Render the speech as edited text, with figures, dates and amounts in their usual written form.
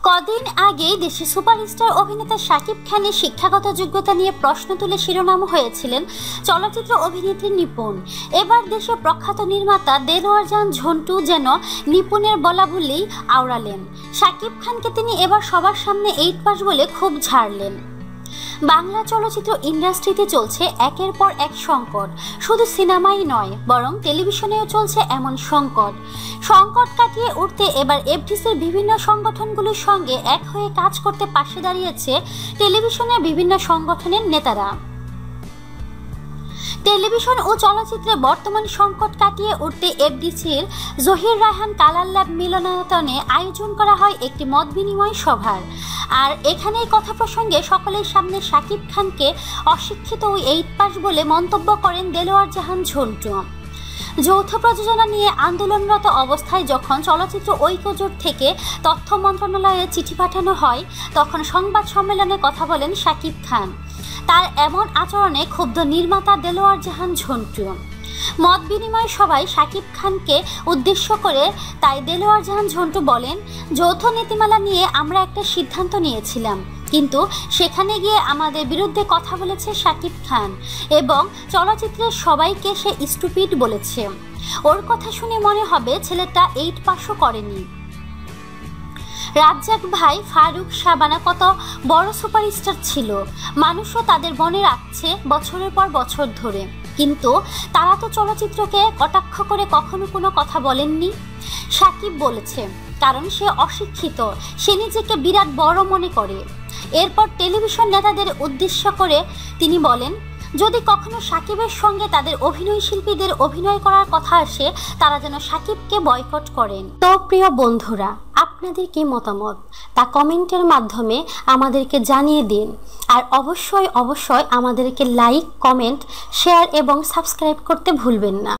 কদিন আগেই দেশে সুপারস্টার অভিনেতা শাকিব খানের শিক্ষাগত যোগ্যতা নিয়ে প্রশ্ন তুলে শিরোনাম হয়েছিলেন চলচ্চিত্র অভিনেত্রী নিপুণ। এবার দেশে প্রখ্যাত নির্মাতা দেলোয়ার জাহান ঝন্টু যেন নিপুণের বলা বললেই আওড়ালেন। শাকিব খানকে তিনি এবার সবার সামনে 8 পাস বলে খুব ঝাড়লেন। বাংলা চলচ্চিত্র ইন্ডাস্ট্রিতে চলছে একের পর এক সংকট। শুধু সিনেমাই নয়, বরং টেলিভিশনেও চলছে এমন সংকট কাটিয়ে উঠতে এবার এফডিসির বিভিন্ন সংগঠনগুলোর সঙ্গে এক হয়ে কাজ করতে পাশে দাঁড়িয়েছে টেলিভিশনের বিভিন্ন সংগঠনের নেতারা। টেলিভিশন ও চলচ্চিত্রে বর্তমান সংকট কাটিয়ে উঠতে এফডিসির জহির রায়হান কালার ল্যাব মিলনায়তনে আয়োজন করা হয় একটি মত বিনিময় সভার। আর এখানেই কথা প্রসঙ্গে সকলের সামনে শাকিব খানকে অশিক্ষিত ও 8 পাস বলে মন্তব্য করেন দেলোয়ার জাহান ঝন্টু। যৌথ প্রযোজনা নিয়ে আন্দোলনরত অবস্থায় যখন চলচ্চিত্র ঐক্যজোট থেকে তথ্য মন্ত্রণালয়ে চিঠি পাঠানো হয়, তখন সংবাদ সম্মেলনে কথা বলেন শাকিব খান। তার এমন আচরণে ক্ষুব্ধ নির্মাতা দেলোয়ার জাহান ঝন্টু। মত বিনিময় সভায় শাকিব খানকে উদ্দেশ্য করে তাই দেলোয়ার জাহান ঝন্টু বলেন, যৌথ নীতিমালা নিয়ে আমরা একটা সিদ্ধান্ত নিয়েছিলাম, কিন্তু সেখানে গিয়ে আমাদের বিরুদ্ধে কথা বলেছে শাকিব খান এবং চলচ্চিত্রের সবাইকে সে স্টুপিড বলেছে। ওর কথা শুনে মনে হবে ছেলেটা 8 পাসও করেনি। রাজ্জাক ভাই, ফারুক, শাবানা কত বড় সুপারস্টার ছিল, মানুষও তাদের মনে রাখছে বছরের পর বছর ধরে, কিন্তু তারা তো চলচ্চিত্রকে কটাক্ষ করে কখনো কোনো কথা বলেননি। শাকিব বলেছে কারণ সে অশিক্ষিত, সে নিজেকে বিরাট বড় মনে করে। এরপর টেলিভিশন নেতাদের উদ্দেশ্য করে তিনি বলেন, যদি কখনো শাকিবের সঙ্গে তাদের অভিনয় শিল্পীদের অভিনয় করার কথা আসে, তারা যেন শাকিবকে বয়কট করেন। তো প্রিয় বন্ধুরা, আপনাদের কি মতামত তা কমেন্টের মাধ্যমে আমাদেরকে জানিয়ে দিন। আর অবশ্যই আমাদেরকে লাইক, কমেন্ট, শেয়ার এবং সাবস্ক্রাইব করতে ভুলবেন না।